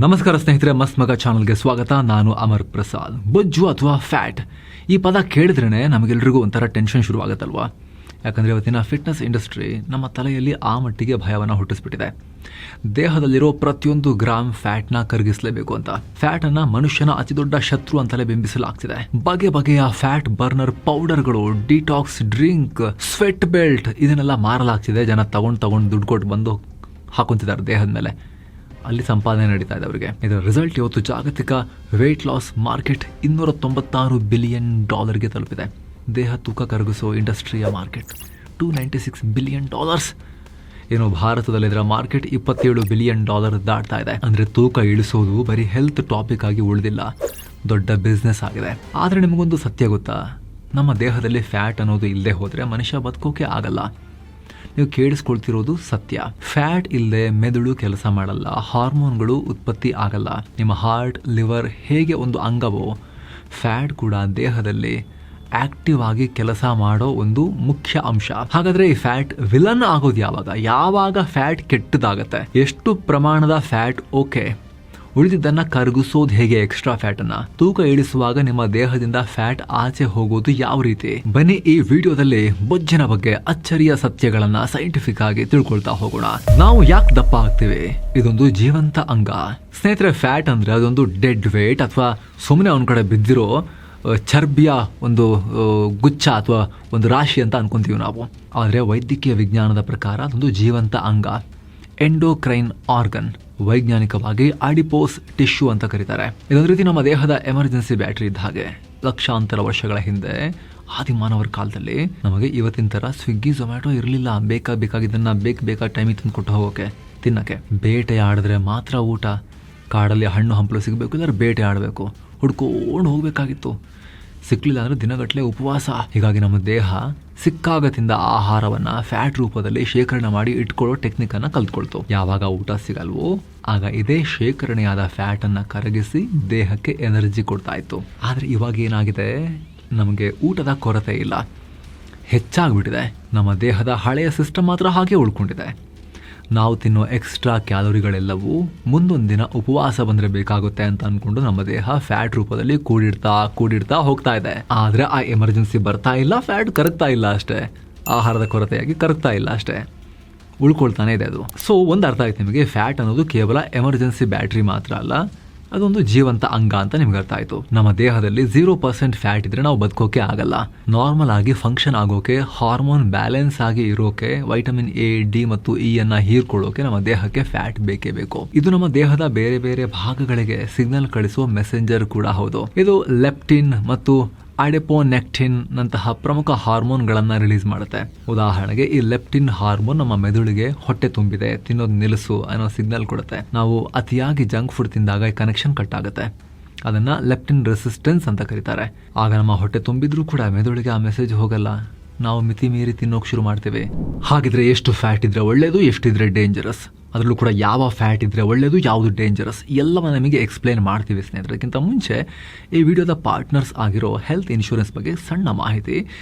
ನಮಸ್ಕಾರ ಸ್ನೇಹಿತರೆ, ಮಸ್ತ್ ಮಗ ಚಾನಲ್ಗೆ ಸ್ವಾಗತ. ನಾನು ಅಮರ್ ಪ್ರಸಾದ್. ಬೊಜ್ಜು ಅಥವಾ ಫ್ಯಾಟ್ ಈ ಪದ ಕೇಳಿದ್ರೇ ನಮಗೆಲ್ರಿಗೂ ಒಂಥರ ಟೆನ್ಷನ್ ಶುರುವಾಗುತ್ತಲ್ವಾ? ಯಾಕಂದರೆ ಇವತ್ತಿನ ಫಿಟ್ನೆಸ್ ಇಂಡಸ್ಟ್ರಿ ನಮ್ಮ ತಲೆಯಲ್ಲಿ ಆ ಮಟ್ಟಿಗೆ ಭಯವನ್ನು ಹುಟ್ಟಿಸ್ಬಿಟ್ಟಿದೆ. ದೇಹದಲ್ಲಿರೋ ಪ್ರತಿಯೊಂದು ಗ್ರಾಮ್ ಫ್ಯಾಟ್ನ ಕರಗಿಸಲೇಬೇಕು ಅಂತ. ಫ್ಯಾಟನ್ನು ಮನುಷ್ಯನ ಅತಿದೊಡ್ಡ ಶತ್ರು ಅಂತಲೇ ಬಿಂಬಿಸಲಾಗ್ತಿದೆ. ಬಗೆ ಬಗೆಯ ಫ್ಯಾಟ್ ಬರ್ನರ್ ಪೌಡರ್ಗಳು, ಡಿಟಾಕ್ಸ್ ಡ್ರಿಂಕ್, ಸ್ವೆಟ್ ಬೆಲ್ಟ್ ಇದನ್ನೆಲ್ಲ ಮಾರಲಾಗ್ತಿದೆ. ಜನ ತಗೊಂಡು ದುಡ್ಡು ಕೊಟ್ಟು ಬಂದು ಹಾಕೊಂತಿದ್ದಾರೆ ದೇಹದ ಮೇಲೆ. ಅಲ್ಲಿ ಸಂಪಾದನೆ ನಡೀತಾ ಇದೆ ಅವರಿಗೆ. ಇದರ ರಿಸಲ್ಟ್ ಇವತ್ತು ಜಾಗತಿಕ ವೆಯ್ಟ್ ಲಾಸ್ ಮಾರ್ಕೆಟ್ $296 ಬಿಲಿಯನ್ ತಲುಪಿದೆ. ದೇಹ ತೂಕ ಕರಗಿಸೋ ಇಂಡಸ್ಟ್ರಿಯ ಮಾರ್ಕೆಟ್ $296 ಬಿಲಿಯನ್. ಏನು ಭಾರತದಲ್ಲಿ ಇದರ ಮಾರ್ಕೆಟ್ $27 ಬಿಲಿಯನ್ ದಾಟ್ತಾ ಇದೆ. ಅಂದರೆ ತೂಕ ಇಳಿಸೋದು ಬರೀ ಹೆಲ್ತ್ ಟಾಪಿಕ್ ಆಗಿ ಉಳಿದಿಲ್ಲ, ದೊಡ್ಡ ಬಿಸ್ನೆಸ್ ಆಗಿದೆ. ಆದರೆ ನಿಮಗೊಂದು ಸತ್ಯ ಗೊತ್ತಾ? ನಮ್ಮ ದೇಹದಲ್ಲಿ ಫ್ಯಾಟ್ ಅನ್ನೋದು ಇಲ್ಲದೆ ಹೋದರೆ ಮನುಷ್ಯ ಬದುಕೋಕೆ ಆಗಲ್ಲ. ನೀವು ಕೇಳಿಸ್ಕೊಳ್ತಿರೋದು ಸತ್ಯ. ಫ್ಯಾಟ್ ಇಲ್ಲದೆ ಮೆದುಳು ಕೆಲಸ ಮಾಡಲ್ಲ, ಹಾರ್ಮೋನ್ಗಳು ಉತ್ಪತ್ತಿ ಆಗಲ್ಲ. ನಿಮ್ಮ ಹಾರ್ಟ್, ಲಿವರ್ ಹೇಗೆ ಒಂದು ಅಂಗವೋ, ಫ್ಯಾಟ್ ಕೂಡ ದೇಹದಲ್ಲಿ ಆಕ್ಟಿವ್ ಆಗಿ ಕೆಲಸ ಮಾಡೋ ಒಂದು ಮುಖ್ಯ ಅಂಶ. ಹಾಗಾದ್ರೆ ಈ ಫ್ಯಾಟ್ ವಿಲನ್ ಆಗೋದು ಯಾವಾಗ ಫ್ಯಾಟ್ ಕೆಟ್ಟದಾಗತ್ತೆ? ಎಷ್ಟು ಪ್ರಮಾಣದ ಫ್ಯಾಟ್ ಓಕೆ, ಉಳಿದಿದ್ದನ್ನ ಕರಗಿಸೋದು ಹೇಗೆ? ಎಕ್ಸ್ಟ್ರಾ ಫ್ಯಾಟ್ ಅನ್ನ ತೂಕ ಇಳಿಸುವಾಗ ನಿಮ್ಮ ದೇಹದಿಂದ ಫ್ಯಾಟ್ ಆಚೆ ಹೋಗೋದು ಯಾವ ರೀತಿ? ಬನ್ನಿ ಈ ವಿಡಿಯೋದಲ್ಲಿ ಬೊಜ್ಜಿನ ಬಗ್ಗೆ ಅಚ್ಚರಿಯ ಸತ್ಯಗಳನ್ನ ಸೈಂಟಿಫಿಕ್ ಆಗಿ ತಿಳ್ಕೊಳ್ತಾ ಹೋಗೋಣ. ನಾವು ಯಾಕೆ ದಪ್ಪ ಆಗ್ತೀವಿ? ಇದೊಂದು ಜೀವಂತ ಅಂಗ ಸ್ನೇಹಿತರೆ. ಫ್ಯಾಟ್ ಅಂದ್ರೆ ಅದೊಂದು ಡೆಡ್ ವೇಟ್ ಅಥವಾ ಸುಮ್ಮನೆ ಅವನ ಕಡೆ ಬಿದ್ದಿರೋ ಚರ್ಬಿಯ ಒಂದು ಗುಚ್ಛ ಅಥವಾ ಒಂದು ರಾಶಿ ಅಂತ ಅನ್ಕೊಂತೀವಿ ನಾವು. ಆದರೆ ವೈದ್ಯಕೀಯ ವಿಜ್ಞಾನದ ಪ್ರಕಾರ ಅದೊಂದು ಜೀವಂತ ಅಂಗ, ಎಂಡೋಕ್ರೈನ್ ಆರ್ಗನ್. ವೈಜ್ಞಾನಿಕವಾಗಿ ಆಡಿಪೋಸ್ ಟಿಶ್ಯೂ ಅಂತ ಕರೀತಾರೆ. ಇದೊಂದು ರೀತಿ ನಮ್ಮ ದೇಹದ ಎಮರ್ಜೆನ್ಸಿ ಬ್ಯಾಟರಿ ಇದ್ದ ಹಾಗೆ. ಲಕ್ಷಾಂತರ ವರ್ಷಗಳ ಹಿಂದೆ ಆದಿಮಾನವರ ಕಾಲದಲ್ಲಿ ನಮಗೆ ಇವತ್ತಿನ ಥರ ಸ್ವಿಗ್ಗಿ ಝೊಮ್ಯಾಟೊ ಇರಲಿಲ್ಲ. ಬೇಕಾಗಿದ್ದನ್ನ ಬೇಕಾದ ಟೈಮಿಗೆ ತಂದು ಕೊಟ್ಟು ಹೋಗೋಕೆ, ತಿನ್ನಕ್ಕೆ. ಬೇಟೆ ಆಡಿದ್ರೆ ಮಾತ್ರ ಊಟ. ಕಾಡಲ್ಲಿ ಹಣ್ಣು ಹಂಪಲು ಸಿಗಬೇಕು, ಇಲ್ಲಾಂದ್ರೆ ಬೇಟೆ ಆಡಬೇಕು, ಹುಡ್ಕೊಂಡು ಹೋಗಬೇಕಾಗಿತ್ತು. ಸಿಕ್ಕಲಿಲ್ಲ ಅಂದರೆ ದಿನಗಟ್ಟಲೆ ಉಪವಾಸ. ಹೀಗಾಗಿ ನಮ್ಮ ದೇಹ ಸಿಕ್ಕಾಗ ತಿಂದ ಆಹಾರವನ್ನು ಫ್ಯಾಟ್ ರೂಪದಲ್ಲಿ ಶೇಖರಣೆ ಮಾಡಿ ಇಟ್ಕೊಳ್ಳೋ ಟೆಕ್ನಿಕನ್ನು ಕಲ್ತ್ಕೊಳ್ತು. ಯಾವಾಗ ಊಟ ಸಿಗಲ್ವೋ ಆಗ ಇದೇ ಶೇಖರಣೆಯಾದ ಫ್ಯಾಟನ್ನು ಕರಗಿಸಿ ದೇಹಕ್ಕೆ ಎನರ್ಜಿ ಕೊಡ್ತಾ ಇತ್ತು. ಆದರೆ ಇವಾಗ ಏನಾಗಿದೆ, ನಮಗೆ ಊಟದ ಕೊರತೆ ಇಲ್ಲ, ಹೆಚ್ಚಾಗ್ಬಿಟ್ಟಿದೆ. ನಮ್ಮ ದೇಹದ ಹಳೆಯ ಸಿಸ್ಟಮ್ ಮಾತ್ರ ಹಾಗೆ ಉಳ್ಕೊಂಡಿದೆ. ನಾವು ತಿನ್ನೋ ಎಕ್ಸ್ಟ್ರಾ ಕ್ಯಾಲೋರಿಗಳೆಲ್ಲವೂ ಮುಂದೊಂದು ದಿನ ಉಪವಾಸ ಬಂದರೆ ಬೇಕಾಗುತ್ತೆ ಅಂತ ಅಂದ್ಕೊಂಡು ನಮ್ಮ ದೇಹ ಫ್ಯಾಟ್ ರೂಪದಲ್ಲಿ ಕೂಡಿಡ್ತಾ ಹೋಗ್ತಾ ಇದೆ. ಆದರೆ ಆ ಎಮರ್ಜೆನ್ಸಿ ಬರ್ತಾ ಇಲ್ಲ, ಫ್ಯಾಟ್ ಕರಗ್ತಾ ಇಲ್ಲ ಅಷ್ಟೇ. ಆಹಾರದ ಕೊರತೆಯಾಗಿ ಕರಗ್ತಾ ಇಲ್ಲ ಅಷ್ಟೇ, ಉಳ್ಕೊಳ್ತಾನೆ ಇದೆ ಅದು. ಸೊ ಒಂದು ಅರ್ಥ ಆಯ್ತು ನಿಮಗೆ, ಫ್ಯಾಟ್ ಅನ್ನೋದು ಕೇವಲ ಎಮರ್ಜೆನ್ಸಿ ಬ್ಯಾಟ್ರಿ ಮಾತ್ರ ಅಲ್ಲ, ಅದೊಂದು ಜೀವಂತ ಅಂಗ ಅಂತ ನಿಮ್ಗೆ ಅರ್ಥ ಆಯ್ತು. ನಮ್ಮ ದೇಹದಲ್ಲಿ 0% ಫ್ಯಾಟ್ ಇದ್ರೆ ನಾವು ಬದುಕೋಕೆ ಆಗಲ್ಲ. ನಾರ್ಮಲ್ ಆಗಿ ಫಂಕ್ಷನ್ ಆಗೋಕೆ, ಹಾರ್ಮೋನ್ ಬ್ಯಾಲೆನ್ಸ್ ಆಗಿ ಇರೋಕೆ, ವೈಟಮಿನ್ ಎ, ಡಿ ಮತ್ತು ಇ ಅನ್ನ ಹೀರ್ಕೊಳ್ಳೋಕೆ ನಮ್ಮ ದೇಹಕ್ಕೆ ಫ್ಯಾಟ್ ಬೇಕೇ ಬೇಕು. ಇದು ನಮ್ಮ ದೇಹದ ಬೇರೆ ಬೇರೆ ಭಾಗಗಳಿಗೆ ಸಿಗ್ನಲ್ ಕಳಿಸುವ ಮೆಸೆಂಜರ್ ಕೂಡ ಹೌದು. ಇದು ಲೆಪ್ಟಿನ್ ಮತ್ತು ಅಡೆಪೋನೆಕ್ಟಿನ್ ನಂತಹ ಪ್ರಮುಖ ಹಾರ್ಮೋನ್ಗಳನ್ನು ರಿಲೀಸ್ ಮಾಡುತ್ತೆ. ಉದಾಹರಣೆಗೆ ಈ ಲೆಪ್ಟಿನ್ ಹಾರ್ಮೋನ್ ನಮ್ಮ ಮೆದುಳಿಗೆ ಹೊಟ್ಟೆ ತುಂಬಿದೆ, ತಿನ್ನೋದು ನಿಲ್ಲಿಸು ಅನ್ನೋ ಸಿಗ್ನಲ್ ಕೊಡುತ್ತೆ. ನಾವು ಅತಿಯಾಗಿ ಜಂಕ್ ಫುಡ್ ತಿಂದಾಗ ಈ ಕನೆಕ್ಷನ್ ಕಟ್ ಆಗುತ್ತೆ. ಅದನ್ನ ಲೆಪ್ಟಿನ್ ರೆಸಿಸ್ಟೆನ್ಸ್ ಅಂತ ಕರೀತಾರೆ. ಆಗ ನಮ್ಮ ಹೊಟ್ಟೆ ತುಂಬಿದ್ರೂ ಕೂಡ ಮೆದುಳಿಗೆ ಆ ಮೆಸೇಜ್ ಹೋಗಲ್ಲ, ನಾವು ಮಿತಿ ಮೀರಿ ತಿನ್ನೋಕೆ ಶುರು ಮಾಡ್ತೇವೆ. ಹಾಗಿದ್ರೆ ಎಷ್ಟು ಫ್ಯಾಟ್ ಇದ್ರೆ ಒಳ್ಳೇದು, ಎಷ್ಟಿದ್ರೆ ಡೇಂಜರಸ್? ಅದರಲ್ಲೂ ಕೂಡ ಯಾವ ಫ್ಯಾಟ್ ಇದ್ರೆ ಒಳ್ಳೇದು, ಯಾವುದು ಡೇಂಜರಸ್, ಎಲ್ಲವನ್ನ ನಮಗೆ ಎಕ್ಸ್ಪ್ಲೇನ್ ಮಾಡ್ತೀವಿ ಸ್ನೇಹಿತರಕ್ಕಿಂತ ಮುಂಚೆ ಈ ವಿಡಿಯೋದ ಪಾರ್ಟ್ನರ್ಸ್ ಆಗಿರೋ ಹೆಲ್ತ್ ಇನ್ಶೂರೆನ್ಸ್ ಬಗ್ಗೆ ಸಣ್ಣ ಮಾಹಿತಿ.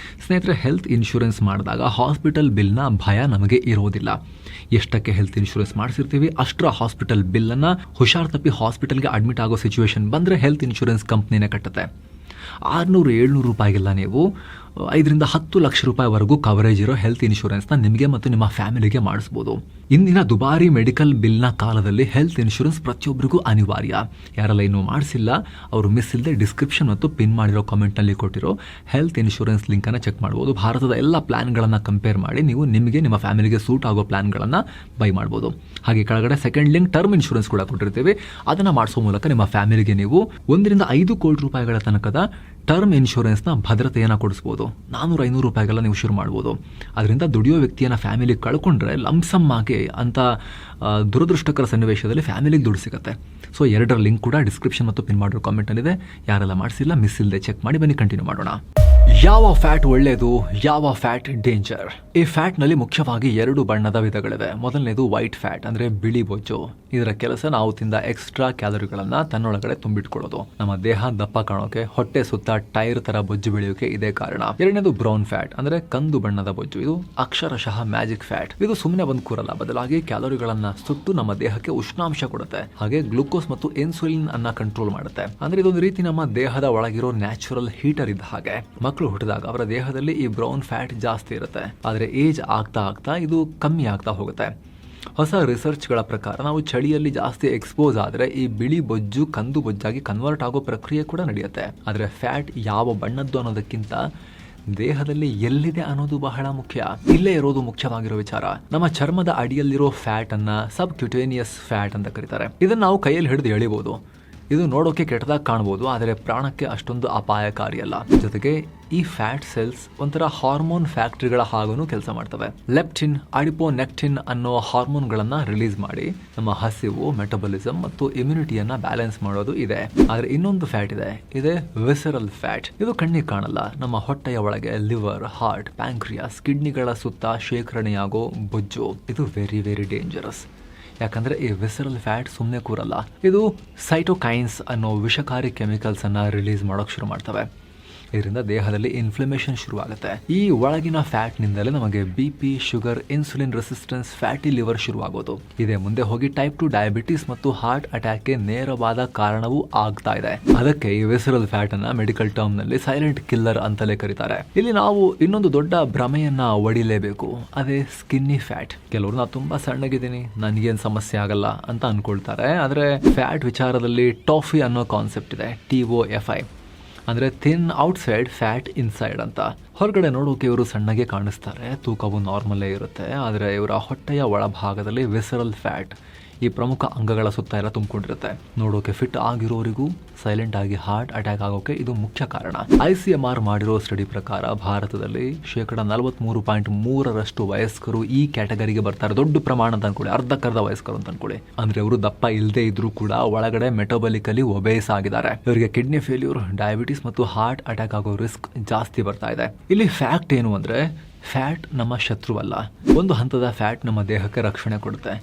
ಸ್ನೇಹಿತರೆ, ಹೆಲ್ತ್ ಇನ್ಶೂರೆನ್ಸ್ ಮಾಡಿದಾಗ ಹಾಸ್ಪಿಟಲ್ ಬಿಲ್ನ ಭಯ ನಮಗೆ ಇರೋದಿಲ್ಲ. ಎಷ್ಟಕ್ಕೆ ಹೆಲ್ತ್ ಇನ್ಶೂರೆನ್ಸ್ ಮಾಡಿಸಿರ್ತೀವಿ ಅಷ್ಟರ ಹಾಸ್ಪಿಟಲ್ ಬಿಲ್ಲನ್ನು ಹುಷಾರ್ ತಪ್ಪಿ ಹಾಸ್ಪಿಟಲ್ಗೆ ಅಡ್ಮಿಟ್ ಆಗೋ ಸಿಚುವೇಶನ್ ಬಂದರೆ ಹೆಲ್ತ್ ಇನ್ಶೂರೆನ್ಸ್ ಕಂಪ್ನಿನೇ ಕಟ್ಟುತ್ತೆ. 600-700 ರೂಪಾಯಿಗೆಲ್ಲ ನೀವು 5-10 ಲಕ್ಷ ರೂಪಾಯಿವರೆಗೂ ಕವರೇಜ್ ಇರೋ ಹೆಲ್ತ್ ಇನ್ಶೂರೆನ್ಸ್ನ ನಿಮಗೆ ಮತ್ತು ನಿಮ್ಮ ಫ್ಯಾಮಿಲಿಗೆ ಮಾಡಿಸ್ಬೋದು. ಇಂದಿನ ದುಬಾರಿ ಮೆಡಿಕಲ್ ಬಿಲ್ನ ಕಾಲದಲ್ಲಿ ಹೆಲ್ತ್ ಇನ್ಶೂರೆನ್ಸ್ ಪ್ರತಿಯೊಬ್ಬರಿಗೂ ಅನಿವಾರ್ಯ. ಯಾರೆಲ್ಲ ಇನ್ನೂ ಮಾಡಿಸಿಲ್ಲ ಅವರು ಮಿಸ್ ಇಲ್ಲದೆ ಡಿಸ್ಕ್ರಿಪ್ಷನ್ ಮತ್ತು ಪಿನ್ ಮಾಡಿರೋ ಕಾಮೆಂಟ್ನಲ್ಲಿ ಕೊಟ್ಟಿರೋ ಹೆಲ್ತ್ ಇನ್ಶೂರೆನ್ಸ್ ಲಿಂಕನ್ನು ಚೆಕ್ ಮಾಡ್ಬೋದು. ಭಾರತದ ಎಲ್ಲ ಪ್ಲಾನ್ಗಳನ್ನು ಕಂಪೇರ್ ಮಾಡಿ ನೀವು ನಿಮಗೆ ನಿಮ್ಮ ಫ್ಯಾಮಿಲಿಗೆ ಸೂಟ್ ಆಗೋ ಪ್ಲಾನ್ಗಳನ್ನು ಬೈ ಮಾಡ್ಬೋದು. ಹಾಗೆ ಕೆಳಗಡೆ ಸೆಕೆಂಡ್ ಲಿಂಕ್ ಟರ್ಮ್ ಇನ್ಶೂರೆನ್ಸ್ ಕೂಡ ಕೊಟ್ಟಿರ್ತೀವಿ. ಅದನ್ನು ಮಾಡಿಸೋ ಮೂಲಕ ನಿಮ್ಮ ಫ್ಯಾಮಿಲಿಗೆ ನೀವು 1-5 ಕೋಟಿ ರೂಪಾಯಿಗಳ ತನಕದ ಟರ್ಮ್ ಇನ್ಶೂರೆನ್ಸ್ನ ಭದ್ರತೆಯನ್ನು ಕೊಡಿಸ್ಬೋದು. 400-500 ರೂಪಾಯಿಗೆಲ್ಲ ನೀವು ಶುರು ಮಾಡ್ಬೋದು. ಅದರಿಂದ ದುಡಿಯೋ ವ್ಯಕ್ತಿಯನ್ನು ಫ್ಯಾಮಿಲಿಗೆ ಕಳ್ಕೊಂಡ್ರೆ ಲಂಸಮ್ ಆಗಿ ಅಂತ ದುರದೃಷ್ಟಕರ ಸನ್ನಿವೇಶದಲ್ಲಿ ಫ್ಯಾಮಿಲಿಗೆ ದುಡ್ಡು ಸಿಗುತ್ತೆ. ಸೊ 2ರ ಲಿಂಕ್ ಕೂಡ ಡಿಸ್ಕ್ರಿಪ್ಷನ್ ಮತ್ತು ಪಿನ್ ಮಾಡಿರೋ ಕಾಮೆಂಟಲ್ಲಿದೆ. ಯಾರೆಲ್ಲ ಮಾಡಿಸಿಲ್ಲ ಮಿಸ್ ಇಲ್ಲದೆ ಚೆಕ್ ಮಾಡಿ. ಬನ್ನಿ ಕಂಟಿನ್ಯೂ ಮಾಡೋಣ. ಯಾವ ಫ್ಯಾಟ್ ಒಳ್ಳೆಯದು, ಯಾವ ಫ್ಯಾಟ್ ಡೇಂಜರ್? ಈ ಫ್ಯಾಟ್ನಲ್ಲಿ ಮುಖ್ಯವಾಗಿ 2 ಬಣ್ಣದ ವಿಧಗಳಿವೆ. ಮೊದಲನೇದು ವೈಟ್ ಫ್ಯಾಟ್, ಅಂದರೆ ಬಿಳಿ ಬೊಜ್ಜು. ಇದರ ಕೆಲಸ ನಾವು ತಿಂದ ಎಕ್ಸ್ಟ್ರಾ ಕ್ಯಾಲೋರಿಗಳನ್ನು ತನ್ನೊಳಗಡೆ ತುಂಬಿಟ್ಕೊಳ್ಳೋದು. ನಮ್ಮ ದೇಹ ದಪ್ಪ ಕಾಣೋಕೆ, ಹೊಟ್ಟೆ ಸುತ್ತ ಟೈರ್ ತರ ಬೊಜ್ಜು ಬೆಳೆಯೋಕೆ ಇದೇ ಕಾರಣ. ಎರಡನೇದು ಬ್ರೌನ್ ಫ್ಯಾಟ್ ಅಂದ್ರೆ ಕಂದು ಬಣ್ಣದ ಬೊಜ್ಜು. ಇದು ಅಕ್ಷರಶಃ ಮ್ಯಾಜಿಕ್ ಫ್ಯಾಟ್. ಇದು ಸುಮ್ಮನೆ ಬಂದು ಕೂರಲ್ಲ, ಬದಲಾಗಿ ಕ್ಯಾಲೋರಿಗಳನ್ನ ಸುಟ್ಟು ನಮ್ಮ ದೇಹಕ್ಕೆ ಉಷ್ಣಾಂಶ ಕೊಡುತ್ತೆ, ಹಾಗೆ ಗ್ಲೂಕೋಸ್ ಮತ್ತು ಇನ್ಸುಲಿನ್ ಅನ್ನ ಕಂಟ್ರೋಲ್ ಮಾಡುತ್ತೆ. ಅಂದ್ರೆ ಇದೊಂದು ರೀತಿ ನಮ್ಮ ದೇಹದ ಒಳಗಿರೋ ನ್ಯಾಚುರಲ್ ಹೀಟರ್ ಇದ್ದ ಹಾಗೆ. ಮಕ್ಕಳು ಹುಟ್ಟಿದಾಗ ಅವರ ದೇಹದಲ್ಲಿ ಈ ಬ್ರೌನ್ ಫ್ಯಾಟ್ ಜಾಸ್ತಿ ಇರುತ್ತೆ, ಆದ್ರೆ ಏಜ್ ಆಗ್ತಾ ಆಗ್ತಾ ಇದು ಕಮ್ಮಿ ಆಗ್ತಾ ಹೋಗುತ್ತೆ. ಹೊಸ ರಿಸರ್ಚ್ಗಳ ಪ್ರಕಾರ ನಾವು ಚಳಿಯಲ್ಲಿ ಜಾಸ್ತಿ ಎಕ್ಸ್ಪೋಸ್ ಆದರೆ ಈ ಬಿಳಿ ಬೊಜ್ಜು ಕಂದು ಬೊಜ್ಜಾಗಿ ಕನ್ವರ್ಟ್ ಆಗೋ ಪ್ರಕ್ರಿಯೆ ಕೂಡ ನಡೆಯುತ್ತೆ. ಆದರೆ ಫ್ಯಾಟ್ ಯಾವ ಬಣ್ಣದ್ದು ಅನ್ನೋದಕ್ಕಿಂತ ದೇಹದಲ್ಲಿ ಎಲ್ಲಿದೆ ಅನ್ನೋದು ಬಹಳ ಮುಖ್ಯ. ಇಲ್ಲೇ ಇರೋದು ಮುಖ್ಯವಾಗಿರೋ ವಿಚಾರ. ನಮ್ಮ ಚರ್ಮದ ಅಡಿಯಲ್ಲಿರೋ ಫ್ಯಾಟ್ ಅನ್ನ ಸಬ್ ಕ್ಯುಟೇನಿಯಸ್ ಫ್ಯಾಟ್ ಅಂತ ಕರೀತಾರೆ. ಇದನ್ನ ನಾವು ಕೈಯಲ್ಲಿ ಹಿಡಿದು ಎಳಿಬಹುದು. ಇದು ನೋಡೋಕೆ ಕೆಟ್ಟದಾಗಿ ಕಾಣಬಹುದು, ಆದರೆ ಪ್ರಾಣಕ್ಕೆ ಅಷ್ಟೊಂದು ಅಪಾಯಕಾರಿಯಲ್ಲ. ಜೊತೆಗೆ ಈ ಫ್ಯಾಟ್ ಸೆಲ್ಸ್ ಒಂಥರ ಹಾರ್ಮೋನ್ ಫ್ಯಾಕ್ಟರಿಗಳ ಹಾಗೂನು ಕೆಲಸ ಮಾಡ್ತವೆ. ಲೆಪ್ಟಿನ್, ಅಡಿಪೋನೆಕ್ಟಿನ್ ಅನ್ನೋ ಹಾರ್ಮೋನ್ಗಳನ್ನ ರಿಲೀಸ್ ಮಾಡಿ ನಮ್ಮ ಹಸಿವು, ಮೆಟಬಲಿಸಮ್ ಮತ್ತು ಇಮ್ಯುನಿಟಿಯನ್ನ ಬ್ಯಾಲೆನ್ಸ್ ಮಾಡೋದು ಇದೆ. ಆದ್ರೆ ಇನ್ನೊಂದು ಫ್ಯಾಟ್ ಇದೆ ವಿಸರಲ್ ಫ್ಯಾಟ್. ಇದು ಕಣ್ಣಿಗೆ ಕಾಣಲ್ಲ. ನಮ್ಮ ಹೊಟ್ಟೆಯ ಒಳಗೆ ಲಿವರ್, ಹಾರ್ಟ್, ಪ್ಯಾಂಕ್ರಿಯಾಸ್, ಕಿಡ್ನಿಗಳ ಸುತ್ತ ಶೇಖರಣೆಯಾಗೋ ಬೊಜ್ಜು. ಇದು ವೆರಿ ವೆರಿ ಡೇಂಜರಸ್. ಯಾಕಂದ್ರೆ ಈ ವಿಸರಲ್ ಫ್ಯಾಟ್ ಸುಮ್ಮನೆ ಕೂರಲ್ಲ. ಇದು ಸೈಟೋಕೈನ್ಸ್ ಅನ್ನೋ ವಿಷಕಾರಿ ಕೆಮಿಕಲ್ಸ್ ಅನ್ನ ರಿಲೀಸ್ ಮಾಡೋಕೆ ಶುರು ಮಾಡ್ತವೆ. ಇದರಿಂದ ದೇಹದಲ್ಲಿ ಇನ್ಫ್ಲಮೇಷನ್ ಶುರುವಾಗುತ್ತೆ. ಈ ಒಳಗಿನ ಫ್ಯಾಟ್ ನಿಂದಲೇ ನಮಗೆ BP, sugar, insulin resistance, fatty liver ಶುರುವಾಗೋದು. ಇದೇ ಮುಂದೆ ಹೋಗಿ ಟೈಪ್ 2 ಡಯಾಬಿಟಿಸ್ ಮತ್ತು ಹಾರ್ಟ್ ಅಟ್ಯಾಕ್ಗೆ ನೇರವಾದ ಕಾರಣವೂ ಆಗ್ತಾ ಇದೆ. ಅದಕ್ಕೆ ಈ ವಿಸರಲ್ ಫ್ಯಾಟ್ ಅನ್ನ ಮೆಡಿಕಲ್ ಟರ್ಮ್ ನಲ್ಲಿ ಸೈಲೆಂಟ್ ಕಿಲ್ಲರ್ ಅಂತಲೇ ಕರೀತಾರೆ. ಇಲ್ಲಿ ನಾವು ಇನ್ನೊಂದು ದೊಡ್ಡ ಭ್ರಮೆಯನ್ನ ಒಡಿಲೇಬೇಕು, ಅದೇ ಸ್ಕಿನ್ನಿ ಫ್ಯಾಟ್. ಕೆಲವರು ನಾ ತುಂಬಾ ಸಣ್ಣಗಿದ್ದೀನಿ, ನನಗೇನ್ ಸಮಸ್ಯೆ ಆಗಲ್ಲ ಅಂತ ಅನ್ಕೊಳ್ತಾರೆ. ಆದ್ರೆ ಫ್ಯಾಟ್ ವಿಚಾರದಲ್ಲಿ ಟಾಫಿ ಅನ್ನೋ ಕಾನ್ಸೆಪ್ಟ್ ಇದೆ, TOFI. ಅಂದರೆ ಥಿನ್ ಔಟ್ಸೈಡ್, ಫ್ಯಾಟ್ ಇನ್ಸೈಡ್ ಅಂತ. ಹೊರಗಡೆ ನೋಡೋಕೆ ಇವರು ಸಣ್ಣಗೆ ಕಾಣಿಸ್ತಾರೆ, ತೂಕವು ನಾರ್ಮಲ್ಲೇ ಇರುತ್ತೆ. ಆದರೆ ಇವರ ಹೊಟ್ಟೆಯ ಒಳಭಾಗದಲ್ಲಿ ವಿಸರಲ್ ಫ್ಯಾಟ್ ಈ ಪ್ರಮುಖ ಅಂಗಗಳ ಸುತ್ತ ಎಲ್ಲ ತುಂಬಿಕೊಂಡಿರುತ್ತೆ. ನೋಡೋಕೆ ಫಿಟ್ ಆಗಿರೋರಿಗೂ ಸೈಲೆಂಟ್ ಆಗಿ ಹಾರ್ಟ್ ಅಟ್ಯಾಕ್ ಆಗೋಕೆ ಇದು ಮುಖ್ಯ ಕಾರಣ. ICMR ಮಾಡಿರೋ ಸ್ಟಡಿ ಪ್ರಕಾರ ಭಾರತದಲ್ಲಿ 43.3% ವಯಸ್ಕರು ಈ ಕ್ಯಾಟಗರಿಗೆ ಬರ್ತಾರೆ. ದೊಡ್ಡ ಪ್ರಮಾಣ ಅಂತ ಅನ್ಕೊಳ್ಳಿ, ಅರ್ಧಕ್ಕರ್ಧ ವಯಸ್ಕರು ಅಂತ ಅನ್ಕೊಳ್ಳಿ. ಅಂದ್ರೆ ಅವರು ದಪ್ಪ ಇಲ್ಲದೆ ಇದ್ರೂ ಕೂಡ ಒಳಗಡೆ ಮೆಟಬಲಿಕಲಿ ಒಬೇಸ್ ಆಗಿದ್ದಾರೆ. ಇವರಿಗೆ ಕಿಡ್ನಿ ಫೇಲ್ಯೂರ್, ಡಯಾಬಿಟಿಸ್ ಮತ್ತು ಹಾರ್ಟ್ ಅಟ್ಯಾಕ್ ಆಗೋ ರಿಸ್ಕ್ ಜಾಸ್ತಿ ಬರ್ತಾ ಇದೆ. ಇಲ್ಲಿ ಫ್ಯಾಕ್ಟ್ ಏನು ಅಂದ್ರೆ, ಫ್ಯಾಟ್ ನಮ್ಮ ಶತ್ರುವಲ್ಲ. ಒಂದು ಹಂತದ ಫ್ಯಾಟ್ ನಮ್ಮ ದೇಹಕ್ಕೆ ರಕ್ಷಣೆ ಕೊಡುತ್ತೆ.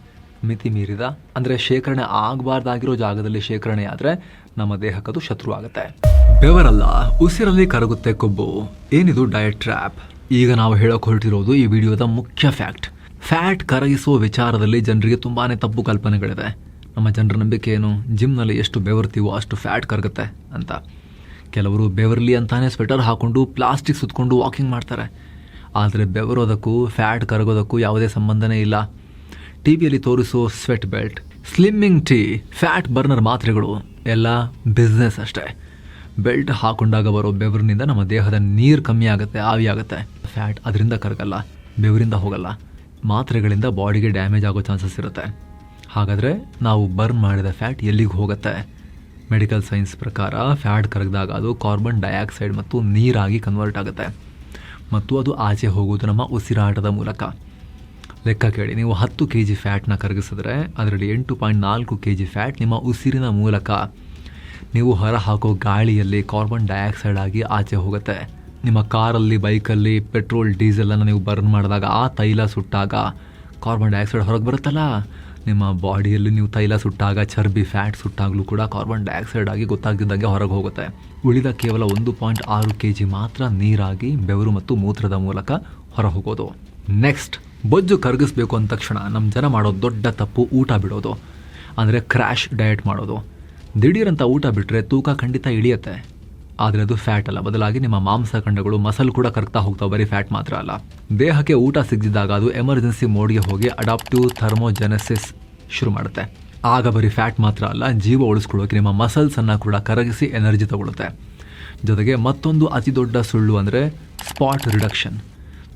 ಮಿತಿ ಮೀರಿದ ಅಂದ್ರೆ ಶೇಖರಣೆ ಆಗಬಾರ್ದಾಗಿರೋ ಜಾಗದಲ್ಲಿ ಶೇಖರಣೆ ಆದ್ರೆ ನಮ್ಮ ದೇಹಕ್ಕದು ಶತ್ರು ಆಗುತ್ತೆ. ಬೆವರಲ್ಲ, ಉಸಿರಲ್ಲಿ ಕರಗುತ್ತೆ ಕೊಬ್ಬು. ಏನಿದು ಡಯಟ್ ಟ್ರ್ಯಾಪ್? ಈಗ ನಾವು ಹೇಳೋಕೆ ಹೊರಟಿರೋದು ಈ ವಿಡಿಯೋದ ಮುಖ್ಯ ಫ್ಯಾಕ್ಟ್. ಫ್ಯಾಟ್ ಕರಗಿಸುವ ವಿಚಾರದಲ್ಲಿ ಜನರಿಗೆ ತುಂಬಾನೇ ತಪ್ಪು ಕಲ್ಪನೆಗಳಿದೆ. ನಮ್ಮ ಜನರ ನಂಬಿಕೆ ಏನು, ಜಿಮ್ನಲ್ಲಿ ಎಷ್ಟು ಬೆವರ್ತೀವೋ ಅಷ್ಟು ಫ್ಯಾಟ್ ಕರಗುತ್ತೆ ಅಂತ. ಕೆಲವರು ಬೆವರ್ಲಿ ಅಂತಾನೆ ಸ್ವೆಟರ್ ಹಾಕೊಂಡು ಪ್ಲಾಸ್ಟಿಕ್ ಸುತ್ಕೊಂಡು ವಾಕಿಂಗ್ ಮಾಡ್ತಾರೆ. ಆದರೆ ಬೆವರೋದಕ್ಕೂ ಫ್ಯಾಟ್ ಕರಗೋದಕ್ಕೂ ಯಾವುದೇ ಸಂಬಂಧನೇ ಇಲ್ಲ. ಟಿವಿಯಲ್ಲಿ ತೋರಿಸೋ sweat belt, slimming tea, fat burner ಮಾತ್ರೆಗಳು ಎಲ್ಲ ಬಿಸ್ನೆಸ್ ಅಷ್ಟೇ. ಬೆಲ್ಟ್ ಹಾಕೊಂಡಾಗ ಬರೋ ಬೆವರಿನಿಂದ ನಮ್ಮ ದೇಹದ ನೀರು ಕಮ್ಮಿ ಆಗುತ್ತೆ, ಆವಿ ಆಗುತ್ತೆ. ಫ್ಯಾಟ್ ಅದರಿಂದ ಕರಗಲ್ಲ, ಬೆವರಿಂದ ಹೋಗಲ್ಲ. ಮಾತ್ರೆಗಳಿಂದ ಬಾಡಿಗೆ ಡ್ಯಾಮೇಜ್ ಆಗೋ ಚಾನ್ಸಸ್ ಇರುತ್ತೆ. ಹಾಗಾದರೆ ನಾವು ಬರ್ನ್ ಮಾಡಿದ ಫ್ಯಾಟ್ ಎಲ್ಲಿಗೆ ಹೋಗುತ್ತೆ? ಮೆಡಿಕಲ್ ಸೈನ್ಸ್ ಪ್ರಕಾರ ಫ್ಯಾಟ್ ಕರಗಿದಾಗ ಅದು ಕಾರ್ಬನ್ ಡೈಆಕ್ಸೈಡ್ ಮತ್ತು ನೀರಾಗಿ ಕನ್ವರ್ಟ್ ಆಗುತ್ತೆ ಮತ್ತು ಅದು ಆಚೆ ಹೋಗೋದು ನಮ್ಮ ಉಸಿರಾಟದ ಮೂಲಕ. ಲೆಕ್ಕ ಕೇಳಿ, ನೀವು 10 kg ಫ್ಯಾಟ್ನ ಕರಗಿಸಿದ್ರೆ ಅದರಲ್ಲಿ 8.4 kg ಫ್ಯಾಟ್ ನಿಮ್ಮ ಉಸಿರಿನ ಮೂಲಕ ನೀವು ಹೊರ ಹಾಕೋ ಗಾಳಿಯಲ್ಲಿ ಕಾರ್ಬನ್ ಡೈಆಕ್ಸೈಡ್ ಆಗಿ ಆಚೆ ಹೋಗುತ್ತೆ. ನಿಮ್ಮ ಕಾರಲ್ಲಿ, ಬೈಕಲ್ಲಿ ಪೆಟ್ರೋಲ್, ಡೀಸೆಲನ್ನು ನೀವು ಬರ್ನ್ ಮಾಡಿದಾಗ ಆ ತೈಲ ಸುಟ್ಟಾಗ ಕಾರ್ಬನ್ ಡೈಆಕ್ಸೈಡ್ ಹೊರಗೆ ಬರುತ್ತಲ್ಲ. ನಿಮ್ಮ ಬಾಡಿಯಲ್ಲಿ ನೀವು ತೈಲ ಸುಟ್ಟಾಗ, ಚರ್ಬಿ, ಫ್ಯಾಟ್ ಸುಟ್ಟಾಗಲೂ ಕೂಡ ಕಾರ್ಬನ್ ಡೈಆಕ್ಸೈಡ್ ಆಗಿ ಗೊತ್ತಾಗ್ತಿದ್ದಂಗೆ ಹೊರಗೆ ಹೋಗುತ್ತೆ. ಉಳಿದ ಕೇವಲ 1.6 kg ಮಾತ್ರ ನೀರಾಗಿ ಬೆವರು ಮತ್ತು ಮೂತ್ರದ ಮೂಲಕ ಹೊರ ಹೋಗೋದು. ನೆಕ್ಸ್ಟ್, ಬೊಜ್ಜು ಕರಗಿಸ್ಬೇಕು ಅಂದ ತಕ್ಷಣ ನಮ್ಮ ಜನ ಮಾಡೋ ದೊಡ್ಡ ತಪ್ಪು ಊಟ ಬಿಡೋದು, ಅಂದರೆ ಕ್ರ್ಯಾಶ್ ಡಯಟ್ ಮಾಡೋದು. ದಿಢೀರಂತ ಊಟ ಬಿಟ್ಟರೆ ತೂಕ ಖಂಡಿತ ಇಳಿಯುತ್ತೆ, ಆದರೆ ಅದು ಫ್ಯಾಟ್ ಅಲ್ಲ. ಬದಲಾಗಿ ನಿಮ್ಮ ಮಾಂಸಖಂಡಗಳು, ಮಸಲ್ ಕೂಡ ಕರಗ್ತಾ ಹೋಗ್ತಾವೆ, ಬರೀ ಫ್ಯಾಟ್ ಮಾತ್ರ ಅಲ್ಲ. ದೇಹಕ್ಕೆ ಊಟ ಸಿಗದಿದ್ದಾಗ ಅದು ಎಮರ್ಜೆನ್ಸಿ ಮೋಡ್ಗೆ ಹೋಗಿ ಅಡಾಪ್ಟಿವ್ ಥರ್ಮೋಜೆನೆಸಿಸ್ ಶುರು ಮಾಡುತ್ತೆ. ಆಗ ಬರೀ ಫ್ಯಾಟ್ ಮಾತ್ರ ಅಲ್ಲ, ಜೀವ ಉಳಿಸ್ಕೊಳ್ಳೋಕೆ ನಿಮ್ಮ ಮಸಲ್ಸನ್ನು ಕೂಡ ಕರಗಿಸಿ ಎನರ್ಜಿ ತಗೊಳುತ್ತೆ. ಜೊತೆಗೆ ಮತ್ತೊಂದು ಅತಿ ದೊಡ್ಡ ಸುಳ್ಳು ಅಂದರೆ ಸ್ಪಾಟ್ ರಿಡಕ್ಷನ್.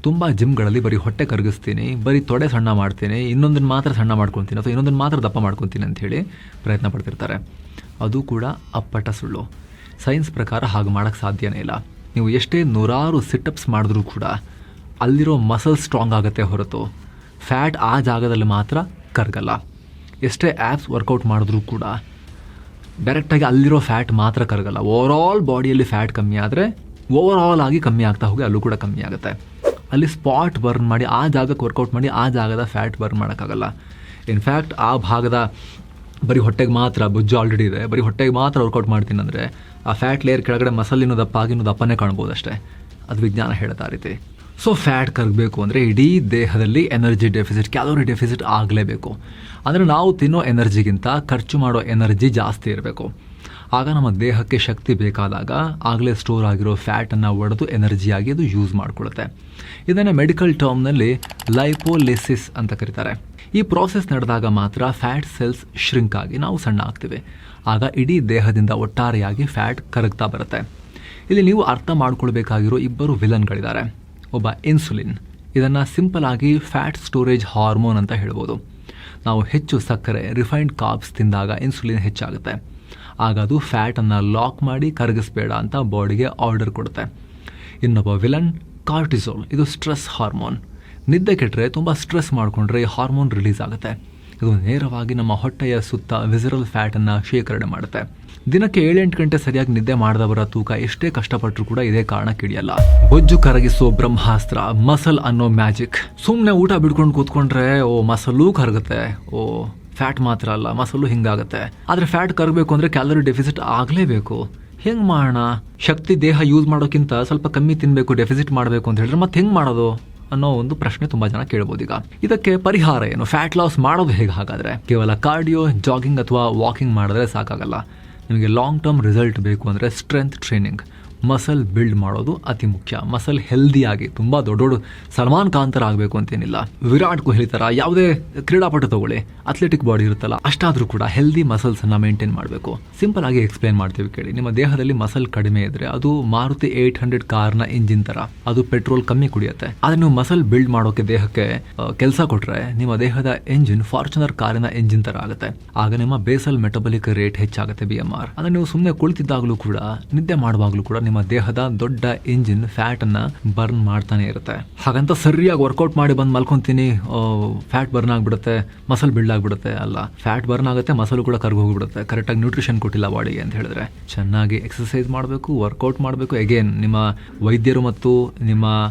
ತುಂಬ ಜಿಮ್ಗಳಲ್ಲಿ ಬರೀ ಹೊಟ್ಟೆ ಕರಗಿಸ್ತೀನಿ, ಬರೀ ತೊಡೆ ಸಣ್ಣ ಮಾಡ್ತೀನಿ, ಇನ್ನೊಂದನ್ನು ಮಾತ್ರ ಸಣ್ಣ ಮಾಡ್ಕೊತೀನಿ ಅಥವಾ ಇನ್ನೊಂದನ್ನು ಮಾತ್ರ ದಪ್ಪ ಮಾಡ್ಕೊತೀನಿ ಅಂಥೇಳಿ ಪ್ರಯತ್ನ ಪಡ್ತಿರ್ತಾರೆ. ಅದು ಕೂಡ ಅಪ್ಪಟ ಸುಳ್ಳು. ಸೈನ್ಸ್ ಪ್ರಕಾರ ಹಾಗೆ ಮಾಡೋಕ್ಕೆ ಸಾಧ್ಯನೇ ಇಲ್ಲ. ನೀವು ಎಷ್ಟೇ 100 ಸಿಟಪ್ಸ್ ಮಾಡಿದ್ರೂ ಕೂಡ ಅಲ್ಲಿರೋ ಮಸಲ್ ಸ್ಟ್ರಾಂಗ್ ಆಗುತ್ತೆ ಹೊರತು ಫ್ಯಾಟ್ ಆ ಜಾಗದಲ್ಲಿ ಮಾತ್ರ ಕರಗಲ್ಲ. ಎಷ್ಟೇ ಆ್ಯಪ್ಸ್ ವರ್ಕೌಟ್ ಮಾಡಿದ್ರೂ ಕೂಡ ಡೈರೆಕ್ಟಾಗಿ ಅಲ್ಲಿರೋ ಫ್ಯಾಟ್ ಮಾತ್ರ ಕರಗಲ್ಲ. ಓವರಾಲ್ ಬಾಡಿಯಲ್ಲಿ ಫ್ಯಾಟ್ ಕಮ್ಮಿ ಆದರೆ ಓವರಾಲ್ ಆಗಿ ಕಮ್ಮಿ ಆಗ್ತಾ ಹೋಗಿ ಅಲ್ಲೂ ಕೂಡ ಕಮ್ಮಿ ಆಗುತ್ತೆ. ಅಲ್ಲಿ ಸ್ಪಾಟ್ ಬರ್ನ್ ಮಾಡಿ ಆ ಜಾಗಕ್ಕೆ ವರ್ಕೌಟ್ ಮಾಡಿ ಆ ಜಾಗದ ಫ್ಯಾಟ್ ಬರ್ನ್ ಮಾಡೋಕ್ಕಾಗಲ್ಲ. ಇನ್ಫ್ಯಾಕ್ಟ್ ಆ ಭಾಗದ ಬರೀ ಹೊಟ್ಟೆಗೆ ಮಾತ್ರ ಬೊಜ್ಜು ಆಲ್ರೆಡಿ ಇದೆ, ಬರೀ ಹೊಟ್ಟೆಗೆ ಮಾತ್ರ ವರ್ಕೌಟ್ ಮಾಡ್ತೀನಿ ಅಂದರೆ ಆ ಫ್ಯಾಟ್ ಲೇಯರ್ ಕೆಳಗಡೆ ಮಸಲಿನೂ ದಪ್ಪ ಆಗಿನೂ ದಪ್ಪನೇ ಕಾಣ್ಬೋದು ಅಷ್ಟೇ. ಅದು ವಿಜ್ಞಾನ ಹೇಳ್ತಾ ರೀತಿ. ಸೊ ಫ್ಯಾಟ್ ಕರಗಬೇಕು ಅಂದರೆ ಇಡೀ ದೇಹದಲ್ಲಿ ಎನರ್ಜಿ ಡೆಫಿಸಿಟ್, ಕ್ಯಾಲೋರಿ ಡೆಫಿಸಿಟ್ ಆಗಲೇಬೇಕು. ಅಂದರೆ ನಾವು ತಿನ್ನೋ ಎನರ್ಜಿಗಿಂತ ಖರ್ಚು ಮಾಡೋ ಎನರ್ಜಿ ಜಾಸ್ತಿ ಇರಬೇಕು. ಆಗ ನಮ್ಮ ದೇಹಕ್ಕೆ ಶಕ್ತಿ ಬೇಕಾದಾಗ ಆಗಲೇ ಸ್ಟೋರ್ ಆಗಿರೋ ಫ್ಯಾಟನ್ನು ಒಡೆದು ಎನರ್ಜಿಯಾಗಿ ಅದು ಯೂಸ್ ಮಾಡಿಕೊಳ್ಳುತ್ತೆ. ಇದನ್ನು ಮೆಡಿಕಲ್ ಟರ್ಮ್ನಲ್ಲಿ ಲೈಪೋಲಿಸಿಸ್ ಅಂತ ಕರೀತಾರೆ. ಈ ಪ್ರಾಸೆಸ್ ನಡೆದಾಗ ಮಾತ್ರ ಫ್ಯಾಟ್ ಸೆಲ್ಸ್ ಶ್ರಿಂಕ್ ಆಗಿ ನಾವು ಸಣ್ಣ ಆಗ್ತೀವಿ. ಆಗ ಇಡೀ ದೇಹದಿಂದ ಒಟ್ಟಾರೆಯಾಗಿ ಫ್ಯಾಟ್ ಕರಗ್ತಾ ಬರುತ್ತೆ. ಇಲ್ಲಿ ನೀವು ಅರ್ಥ ಮಾಡ್ಕೊಳ್ಬೇಕಾಗಿರೋ ಇಬ್ಬರು ವಿಲನ್ಗಳಿದ್ದಾರೆ. ಒಬ್ಬ ಇನ್ಸುಲಿನ್, ಇದನ್ನು ಸಿಂಪಲ್ ಆಗಿ ಫ್ಯಾಟ್ ಸ್ಟೋರೇಜ್ ಹಾರ್ಮೋನ್ ಅಂತ ಹೇಳ್ಬೋದು. ನಾವು ಹೆಚ್ಚು ಸಕ್ಕರೆ, ರಿಫೈನ್ಡ್ ಕಾರ್ಬ್ಸ್ ತಿಂದಾಗ ಇನ್ಸುಲಿನ್ ಹೆಚ್ಚಾಗುತ್ತೆ. ಆಗ ಅದು ಫ್ಯಾಟನ್ನು ಲಾಕ್ ಮಾಡಿ ಕರಗಿಸ್ಬೇಡ ಅಂತ ಬಾಡಿಗೆ ಆರ್ಡರ್ ಕೊಡುತ್ತೆ. ಇನ್ನೊಬ್ಬ ವಿಲನ್ ಕಾರ್ಟಿಸೋಲ್, ಇದು ಸ್ಟ್ರೆಸ್ ಹಾರ್ಮೋನ್. ನಿದ್ದೆ ಕೆಟ್ಟರೆ, ತುಂಬ ಸ್ಟ್ರೆಸ್ ಮಾಡಿಕೊಂಡ್ರೆ ಈ ಹಾರ್ಮೋನ್ ರಿಲೀಸ್ ಆಗುತ್ತೆ. ಇದು ನೇರವಾಗಿ ನಮ್ಮ ಹೊಟ್ಟೆಯ ಸುತ್ತ ವಿಸರಲ್ ಫ್ಯಾಟನ್ನು ಶೇಖರಣೆ ಮಾಡುತ್ತೆ. ದಿನಕ್ಕೆ 7-8 ಗಂಟೆ ಸರಿಯಾಗಿ ನಿದ್ದೆ ಮಾಡಿದವರ ತೂಕ ಎಷ್ಟೇ ಕಷ್ಟಪಟ್ಟರು ಕೂಡ ಇದೇ ಕಾರಣಕ್ಕೆ ಹಿಡಿಯಲ್ಲ. ಬೊಜ್ಜು ಕರಗಿಸೋ ಬ್ರಹ್ಮಾಸ್ತ್ರ ಮಸಲ್ ಅನ್ನೋ ಮ್ಯಾಜಿಕ್. ಸುಮ್ಮನೆ ಊಟ ಬಿಡ್ಕೊಂಡು ಕೂತ್ಕೊಂಡ್ರೆ ಮಸಲ್ಲೂ ಕರಗುತ್ತೆ, ಫ್ಯಾಟ್ ಮಾತ್ರ ಅಲ್ಲ ಮಸಲು ಹಿಂಗಾಗುತ್ತೆ. ಆದರೆ ಫ್ಯಾಟ್ ಕರಗಬೇಕು ಅಂದರೆ ಕ್ಯಾಲೋರಿ ಡೆಫಿಸಿಟ್ ಆಗಲೇಬೇಕು. ಹೆಂಗೆ ಮಾಡೋಣ? ಶಕ್ತಿ ದೇಹ ಯೂಸ್ ಮಾಡೋಕ್ಕಿಂತ ಸ್ವಲ್ಪ ಕಮ್ಮಿ ತಿನ್ನಬೇಕು, ಡೆಫಿಸಿಟ್ ಮಾಡಬೇಕು ಅಂತ ಹೇಳಿದ್ರೆ ಮತ್ತೆ ಹೆಂಗೆ ಮಾಡೋದು ಅನ್ನೋ ಒಂದು ಪ್ರಶ್ನೆ ತುಂಬ ಜನ ಕೇಳ್ಬೋದು. ಈಗ ಇದಕ್ಕೆ ಪರಿಹಾರ ಏನು? ಫ್ಯಾಟ್ ಲಾಸ್ ಮಾಡೋದು ಹೇಗೆ? ಹಾಗಾದರೆ ಕೇವಲ ಕಾರ್ಡಿಯೋ, ಜಾಗಿಂಗ್ ಅಥವಾ ವಾಕಿಂಗ್ ಮಾಡಿದ್ರೆ ಸಾಕಾಗಲ್ಲ. ನಿಮಗೆ ಲಾಂಗ್ ಟರ್ಮ್ ರಿಸಲ್ಟ್ ಬೇಕು ಅಂದರೆ ಸ್ಟ್ರೆಂತ್ ಟ್ರೈನಿಂಗ್, ಮಸಲ್ ಬಿಲ್ಡ್ ಮಾಡೋದು ಅತಿ ಮುಖ್ಯ. ಮಸಲ್ ಹೆಲ್ದಿಯಾಗಿ ತುಂಬ ದೊಡ್ಡ ದೊಡ್ಡ ಸಲ್ಮಾನ್ ಖಾನ್ ಥರ ಆಗಬೇಕು ಅಂತೇನಿಲ್ಲ, ವಿರಾಟ್ ಕೊಹ್ಲಿ ಥರ ಯಾವುದೇ ಕ್ರೀಡಾಪಟು ತಗೊಳ್ಳಿ, ಅಥ್ಲೆಟಿಕ್ ಬಾಡಿ ಇರುತ್ತಲ್ಲ ಅಷ್ಟಾದರೂ ಕೂಡ ಹೆಲ್ದಿ ಮಸಲ್ಸನ್ನು ಮೇಂಟೈನ್ ಮಾಡಬೇಕು. ಸಿಂಪಲ್ ಆಗಿ ಎಕ್ಸ್ಪ್ಲೇನ್ ಮಾಡ್ತೀವಿ ಕೇಳಿ. ನಿಮ್ಮ ದೇಹದಲ್ಲಿ ಮಸಲ್ ಕಡಿಮೆ ಇದ್ದರೆ ಅದು ಮಾರುತಿ 800 ಕಾರ್ನ ಇಂಜಿನ್ ಥರ, ಅದು ಪೆಟ್ರೋಲ್ ಕಮ್ಮಿ ಕುಡಿಯುತ್ತೆ. ಆದರೆ ನೀವು ಮಸಲ್ ಬಿಲ್ಡ್ ಮಾಡೋಕ್ಕೆ ದೇಹಕ್ಕೆ ಕೆಲಸ ಕೊಟ್ಟರೆ ನಿಮ್ಮ ದೇಹದ ಎಂಜಿನ್ ಫಾರ್ಚುನರ್ ಕಾರಿನ ಎಂಜಿನ್ ಥರ ಆಗುತ್ತೆ. ಆಗ ನಿಮ್ಮ ಬೇಸಲ್ ಮೆಟಬಲಿಕ್ ರೇಟ್ ಹೆಚ್ಚಾಗುತ್ತೆ, BMR. ಅಂದರೆ ನೀವು ಸುಮ್ಮನೆ ಕುಳಿತಿದ್ದಾಗಲೂ ಕೂಡ, ನಿದ್ದೆ ಮಾಡುವಾಗಲೂ ಕೂಡ ನಿಮ್ಮ ದೇಹದ ದೊಡ್ಡ ಇಂಜಿನ್ ಫ್ಯಾಟ್ ಅನ್ನ ಬರ್ನ್ ಮಾಡ್ತಾನೆ ಇರುತ್ತೆ. ಹಾಗಂತ ಸರಿಯಾಗಿ ವರ್ಕೌಟ್ ಮಾಡಿ ಬಂದು ಮಲ್ಕೊಂತೀನಿ, ಫ್ಯಾಟ್ ಬರ್ನ್ ಆಗ್ಬಿಡುತ್ತೆ, ಮಸಲ್ ಬಿಲ್ಡ್ ಆಗ್ಬಿಡುತ್ತೆ. ಅಲ್ಲ, ಫ್ಯಾಟ್ ಬರ್ನ್ ಆಗುತ್ತೆ, ಮಸಲ್ ಕೂಡ ಕರ್ಗ ಹೋಗ್ಬಿಡುತ್ತೆ. ಕರೆಕ್ಟಾಗಿ ನ್ಯೂಟ್ರಿಷನ್ ಕೊಟ್ಟಿಲ್ಲ ಬಾಡಿಗೆ ಅಂತ ಹೇಳಿದ್ರೆ. ಚೆನ್ನಾಗಿ ಎಕ್ಸರ್ಸೈಸ್ ಮಾಡಬೇಕು, ವರ್ಕೌಟ್ ಮಾಡಬೇಕು. ಅಗೇನ್ ನಿಮ್ಮ ವೈದ್ಯರು ಮತ್ತು ನಿಮ್ಮ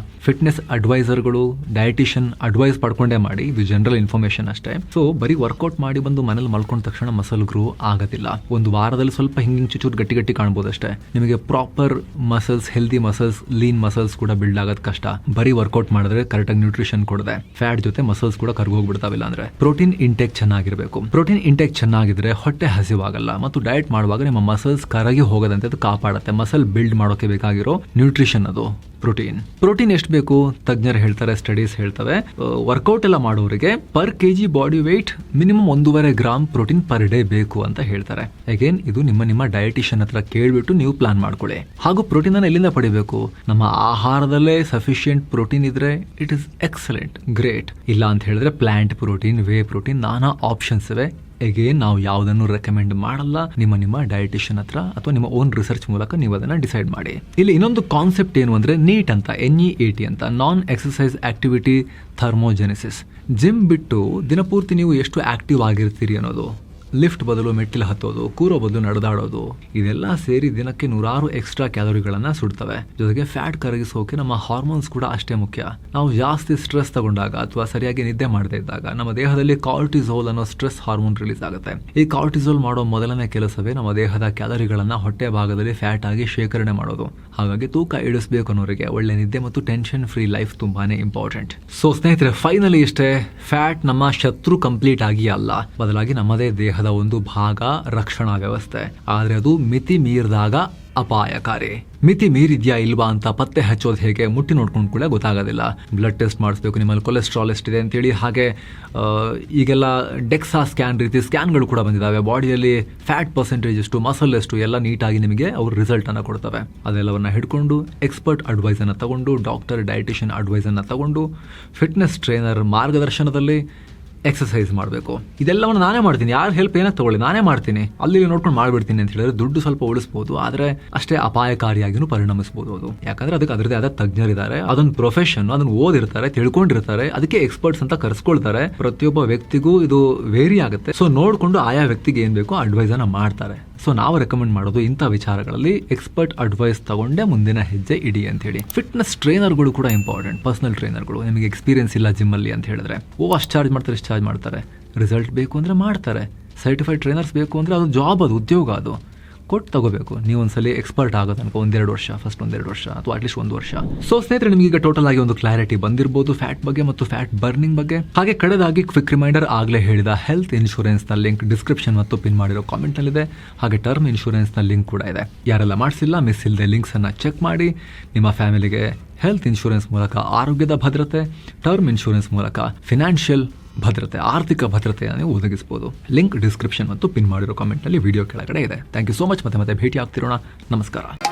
ಫಿಟ್ನೆಸ್ ಅಡ್ವೈಸರ್ಗಳು, ಡಯಟಿಷಿಯನ್ ಅಡ್ವೈಸ್ ಪಡ್ಕೊಂಡೇ ಮಾಡಿ. ಇದು ಜನರಲ್ ಇನ್ಫಾರ್ಮೇಶನ್ ಅಷ್ಟೇ. ಸೊ ಬರೀ ವರ್ಕೌಟ್ ಮಾಡಿ ಬಂದು ಮನೇಲಿ ಮಲ್ಕೊಂಡ ತಕ್ಷಣ ಮಸಲ್ ಗ್ರೋ ಆಗೋದಿಲ್ಲ. ಒಂದು ವಾರದಲ್ಲಿ ಸ್ವಲ್ಪ ಹಿಂಗೆ ಚೂಚೂರು ಗಟ್ಟಿ ಗಟ್ಟಿ ಕಾಣ್ಬೋದು ಅಷ್ಟೇ. ನಿಮಗೆ proper muscles, healthy muscles, lean muscles ಕೂಡ ಬಿಲ್ಡ್ ಆಗೋದು ಕಷ್ಟ. ಬರೀ ವರ್ಕೌಟ್ ಮಾಡಿದ್ರೆ ಕರೆಕ್ಟಾಗಿ ನ್ಯೂಟ್ರಿಷನ್ ಕೊಡದೆ ಫ್ಯಾಟ್ ಜೊತೆ ಮಸಲ್ಸ್ ಕೂಡ ಕರ್ಗೋಗ್ಬಿಡ್ತಾವಿಲ್ಲ. ಅಂದ್ರೆ ಪ್ರೋಟೀನ್ ಇಂಟೇಕ್ ಚೆನ್ನಾಗಿರಬೇಕು. ಪ್ರೋಟೀನ್ ಇಂಟೇಕ್ ಚೆನ್ನಾಗಿದ್ರೆ ಹೊಟ್ಟೆ ಹಸಿವಾಗಲ್ಲ ಮತ್ತು ಡಯಟ್ ಮಾಡುವಾಗ ನಿಮ್ಮ ಮಸಲ್ಸ್ ಕರಗಿ ಹೋಗದಂತೆ ಅದು ಕಾಪಾಡುತ್ತೆ. ಮಸಲ್ ಬಿಲ್ಡ್ ಮಾಡೋಕೆ ಬೇಕಾಗಿರೋ ನ್ಯೂಟ್ರಿಷನ್ ಅದು ಪ್ರೋಟೀನ್ ಎಷ್ಟು ಬೇಕು ತಜ್ಞರು ಹೇಳ್ತಾರೆ, ಸ್ಟಡೀಸ್ ಹೇಳ್ತವೆ. ವರ್ಕೌಟ್ ಎಲ್ಲ ಮಾಡೋರಿಗೆ per kg body weight minimum 1.5 gram protein per day ಬೇಕು ಅಂತ ಹೇಳ್ತಾರೆ. ಅಗೇನ್ ಇದು ನಿಮ್ಮ ಡಯಟಿಷಿಯನ್ ಹತ್ರ ಕೇಳ್ಬಿಟ್ಟು ನೀವು ಪ್ಲಾನ್ ಮಾಡ್ಕೊಳ್ಳಿ. ಹಾಗೂ ಪ್ರೋಟೀನ್ ಅನ್ನು ಎಲ್ಲಿಂದ ಪಡಿಬೇಕು? ನಮ್ಮ ಆಹಾರದಲ್ಲೇ ಸಫಿಶಿಯಂಟ್ ಪ್ರೋಟೀನ್ ಇದ್ರೆ ಇಟ್ ಇಸ್ ಎಕ್ಸಲೆಂಟ್, ಗ್ರೇಟ್. ಇಲ್ಲ ಅಂತ ಹೇಳಿದ್ರೆ ಪ್ಲಾಂಟ್ ಪ್ರೋಟೀನ್, ವೇ ಪ್ರೋಟೀನ್, ನಾನಾ ಆಪ್ಷನ್ಸ್ ಇವೆ. ಅಗೇನ್ ನಾವು ಯಾವುದನ್ನು ರೆಕಮೆಂಡ್ ಮಾಡಲ್ಲ. ನಿಮ್ಮ ಡಯಟಿಷಿಯನ್ ಹತ್ರ ಅಥವಾ ನಿಮ್ಮ ಓನ್ ರಿಸರ್ಚ್ ಮೂಲಕ ನೀವು ಅದನ್ನ ಡಿಸೈಡ್ ಮಾಡಿ. ಇಲ್ಲಿ ಇನ್ನೊಂದು ಕಾನ್ಸೆಪ್ಟ್ ಏನು ಅಂದ್ರೆ NEAT ಅಂತ, NEAT ಅಂತ, ನಾನ್ ಎಕ್ಸರ್ಸೈಸ್ ಆಕ್ಟಿವಿಟಿ ಥರ್ಮೋಜೆನಿಸಿಸ್. ಜಿಮ್ ಬಿಟ್ಟು ದಿನಪೂರ್ತಿ ನೀವು ಎಷ್ಟು ಆಕ್ಟಿವ್ ಆಗಿರ್ತೀರಿ ಅನ್ನೋದು, ಲಿಫ್ಟ್ ಬದಲು ಮೆಟ್ಟಿಲು ಹತ್ತೋದು, ಕೂರೋ ಬದಲು ನಡೆದಾಡೋದು, ಇದೆಲ್ಲ ಸೇರಿ ದಿನಕ್ಕೆ 100 ಎಕ್ಸ್ಟ್ರಾ ಕ್ಯಾಲೋರಿಗಳನ್ನ ಸುಡ್ತವೆ. ಜೊತೆಗೆ ಫ್ಯಾಟ್ ಕರಗಿಸೋಕೆ ನಮ್ಮ ಹಾರ್ಮೋನ್ಸ್ ಕೂಡ ಅಷ್ಟೇ ಮುಖ್ಯ. ನಾವು ಜಾಸ್ತಿ ಸ್ಟ್ರೆಸ್ ತಗೊಂಡಾಗ ಅಥವಾ ಸರಿಯಾಗಿ ನಿದ್ದೆ ಮಾಡದೇ ಇದ್ದಾಗ ನಮ್ಮ ದೇಹದಲ್ಲಿ ಕಾರ್ಟಿಸೋಲ್ ಅನ್ನೋ ಸ್ಟ್ರೆಸ್ ಹಾರ್ಮೋನ್ ರಿಲೀಸ್ ಆಗುತ್ತೆ. ಈ ಕಾರ್ಟಿಸೋಲ್ ಮಾಡೋ ಮೊದಲನೇ ಕೆಲಸವೇ ನಮ್ಮ ದೇಹದ ಕ್ಯಾಲೋರಿಗಳನ್ನ ಹೊಟ್ಟೆ ಭಾಗದಲ್ಲಿ ಫ್ಯಾಟ್ ಆಗಿ ಶೇಖರಣೆ ಮಾಡೋದು. ಹಾಗಾಗಿ ತೂಕ ಇಳಿಸಬೇಕು ಅನ್ನೋರಿಗೆ ಒಳ್ಳೆ ನಿದ್ದೆ ಮತ್ತು ಟೆನ್ಷನ್ ಫ್ರೀ ಲೈಫ್ ತುಂಬಾನೇ ಇಂಪಾರ್ಟೆಂಟ್. ಸೊ ಸ್ನೇಹಿತರೆ, ಫೈನಲಿ ಇಷ್ಟೇ, ಫ್ಯಾಟ್ ನಮ್ಮ ಶತ್ರು ಕಂಪ್ಲೀಟ್ ಆಗಿ ಅಲ್ಲ, ಬದಲಾಗಿ ನಮ್ಮದೇ ದೇಹದ ಒಂದು ಭಾಗ, ರಕ್ಷಣಾ ವ್ಯವಸ್ಥೆ. ಆದ್ರೆ ಅದು ಮಿತಿ ಮೀರಿದಾಗ ಅಪಾಯಕಾರಿ. ಮಿತಿ ಮೀರಿದ್ಯಾ ಇಲ್ವಾ ಅಂತ ಪತ್ತೆ ಹಚ್ಚೋದು ಹೇಗೆ? ಮುಟ್ಟಿ ನೋಡ್ಕೊಂಡು ಕೂಡ ಗೊತ್ತಾಗೋದಿಲ್ಲ. ಬ್ಲಡ್ ಟೆಸ್ಟ್ ಮಾಡಿಸ್ಬೇಕು, ನಿಮ್ಮಲ್ಲಿ ಕೊಲೆಸ್ಟ್ರಾಲ್ ಎಷ್ಟಿದೆ ಅಂತೇಳಿ. ಹಾಗೆ ಈಗೆಲ್ಲ ಡೆಕ್ಸಾ ಸ್ಕ್ಯಾನ್ ರೀತಿ ಸ್ಕ್ಯಾನ್ಗಳು ಕೂಡ ಬಂದಿದ್ದಾವೆ. ಬಾಡಿಯಲ್ಲಿ ಫ್ಯಾಟ್ ಪರ್ಸೆಂಟೇಜ್ ಎಷ್ಟು, ಮಸಲ್ ಎಷ್ಟು ಎಲ್ಲ ನೀಟಾಗಿ ನಿಮಗೆ ಅವ್ರ ರಿಸಲ್ಟ್ ಅನ್ನ ಕೊಡ್ತವೆ. ಅದೆಲ್ಲವನ್ನ ಹಿಡ್ಕೊಂಡು ಎಕ್ಸ್ಪರ್ಟ್ ಅಡ್ವೈಸ್ ಅನ್ನ ತಗೊಂಡು, ಡಾಕ್ಟರ್ ಡಯಟಿಷಿಯನ್ ಅಡ್ವೈಸ್ ಅನ್ನ ತಗೊಂಡು, ಫಿಟ್ನೆಸ್ ಟ್ರೈನರ್ ಮಾರ್ಗದರ್ಶನದಲ್ಲಿ ಎಕ್ಸಸೈಸ್ ಮಾಡಬೇಕು. ಇದೆಲ್ಲವನ್ನು ನಾನೇ ಮಾಡ್ತೀನಿ, ಯಾರು ಹೆಲ್ಪ್ ಏನಕ್ಕೆ ತಗೊಳ್ಳಿ, ನಾನೇ ಮಾಡ್ತೀನಿ, ಅಲ್ಲಿ ನೋಡ್ಕೊಂಡು ಮಾಡ್ಬಿಡ್ತೀನಿ ಅಂತ ಹೇಳಿದ್ರೆ ದುಡ್ಡು ಸ್ವಲ್ಪ ಉಳಿಸ್ಬೋದು, ಆದರೆ ಅಷ್ಟೇ ಅಪಾಯಕಾರಿಯಾಗಿನೂ ಪರಿಣಮಿಸಬಹುದು ಅದು. ಯಾಕಂದ್ರೆ ಅದಕ್ಕೆ ಅದರದೇ ಆದ ತಜ್ಞರಿದ್ದಾರೆ, ಅದೊಂದು ಪ್ರೊಫೆಷನ್, ಅದನ್ನು ಓದಿರ್ತಾರೆ, ತಿಳ್ಕೊಂಡಿರ್ತಾರೆ, ಅದಕ್ಕೆ ಎಕ್ಸ್ಪರ್ಟ್ಸ್ ಅಂತ ಕರೆಸ್ಕೊಳ್ತಾರೆ. ಪ್ರತಿಯೊಬ್ಬ ವ್ಯಕ್ತಿಗೂ ಇದು ವೇರಿ ಆಗುತ್ತೆ. ಸೊ ನೋಡಿಕೊಂಡು ಆಯಾ ವ್ಯಕ್ತಿಗೆ ಏನ್ ಬೇಕೋ ಅಡ್ವೈಸ್ ಅನ್ನ ಮಾಡ್ತಾರೆ. ಸೊ ನಾವು ರೆಕಮೆಂಡ್ ಮಾಡೋದು ಇಂಥ ವಿಚಾರಗಳಲ್ಲಿ ಎಕ್ಸ್ಪರ್ಟ್ ಅಡ್ವೈಸ್ ತಗೊಂಡೆ ಮುಂದಿನ ಹೆಜ್ಜೆ ಇಡಿ ಅಂತ ಹೇಳಿ. ಫಿಟ್ನೆಸ್ ಟ್ರೈನರ್ಗಳು ಕೂಡ ಇಂಪಾರ್ಟೆಂಟ್. ಪರ್ಸನಲ್ ಟ್ರೈನರ್ಗಳು, ನಿಮಗೆ ಎಕ್ಸ್ಪೀರಿಯನ್ಸ್ ಇಲ್ಲ ಜಿಮ್ ಅಲ್ಲಿ ಅಂತ ಹೇಳಿದ್ರೆ ಅಷ್ಟು ಚಾರ್ಜ್ ಮಾಡ್ತಾರೆ, ರಿಸಲ್ಟ್ ಬೇಕು ಅಂದ್ರೆ ಮಾಡ್ತಾರೆ. ಸರ್ಟಿಫೈಡ್ ಟ್ರೈನರ್ಸ್ ಬೇಕು ಅಂದರೆ ಅದು ಜಾಬ್, ಅದು ಉದ್ಯೋಗ, ಅದು ಕೊಟ್ಟು ತಗೋಬೇಕು. ನೀವು ಒಂದ್ಸಲಿ ಎಕ್ಸ್ಪರ್ಟ್ ಆಗೋ ತನಕ 1-2 ವರ್ಷ, ಫಸ್ಟ್ 1-2 ವರ್ಷ ಅಥವಾ ಅಟ್ಲೀಸ್ಟ್ 1 ವರ್ಷ. ಸೊ ಸ್ನೇಹಿತರೆ, ನಿಮಗೆ ಈಗ ಟೋಟಲ್ ಆಗಿ ಒಂದು ಕ್ಲಾರಿಟಿ ಬಂದಿರಬಹುದು ಫ್ಯಾಟ್ ಬಗ್ಗೆ ಮತ್ತು ಫ್ಯಾಟ್ ಬರ್ನಿಂಗ್ ಬಗ್ಗೆ. ಹಾಗೆ ಕಡೆದಾಗಿ ಕ್ವಿಕ್ ರಿಮೈಂಡರ್, ಆಗಲೇ ಹೇಳಿದ ಹೆಲ್ತ್ ಇನ್ಶೂರೆನ್ಸ್ನ ಲಿಂಕ್ ಡಿಸ್ಕ್ರಿಪ್ಷನ್ ಮತ್ತು ಪಿನ್ ಮಾಡಿರೋ ಕಾಮೆಂಟ್ನಲ್ಲಿದೆ. ಹಾಗೆ ಟರ್ಮ್ ಇನ್ಶೂರೆನ್ಸ್ನ ಲಿಂಕ್ ಕೂಡ ಇದೆ. ಯಾರೆಲ್ಲ ಮಾಡಿಸಿಲ್ಲ, ಮಿಸ್ ಇಲ್ಲದೆ ಲಿಂಕ್ಸನ್ನು ಚೆಕ್ ಮಾಡಿ. ನಿಮ್ಮ ಫ್ಯಾಮಿಲಿಗೆ ಹೆಲ್ತ್ ಇನ್ಶೂರೆನ್ಸ್ ಮೂಲಕ ಆರೋಗ್ಯದ ಭದ್ರತೆ, ಟರ್ಮ್ ಇನ್ಶೂರೆನ್ಸ್ ಮೂಲಕ ಫಿನಾನ್ಷಿಯಲ್ ಭದ್ರತೆ, ಆರ್ಥಿಕ ಭದ್ರತೆಯನ್ನು ಒದಗಿಸಬಹುದು. ಲಿಂಕ್ ಡಿಸ್ಕ್ರಿಪ್ಷನ್ ಮತ್ತು ಪಿನ್ ಮಾಡಿರೋ ಕಾಮೆಂಟ್ನಲ್ಲಿ ವಿಡಿಯೋ ಕೆಳಗಡೆ ಇದೆ. Thank you so much. ಮತ್ತೆ ಭೇಟಿ ಆಗ್ತಿರೋಣ. ನಮಸ್ಕಾರ.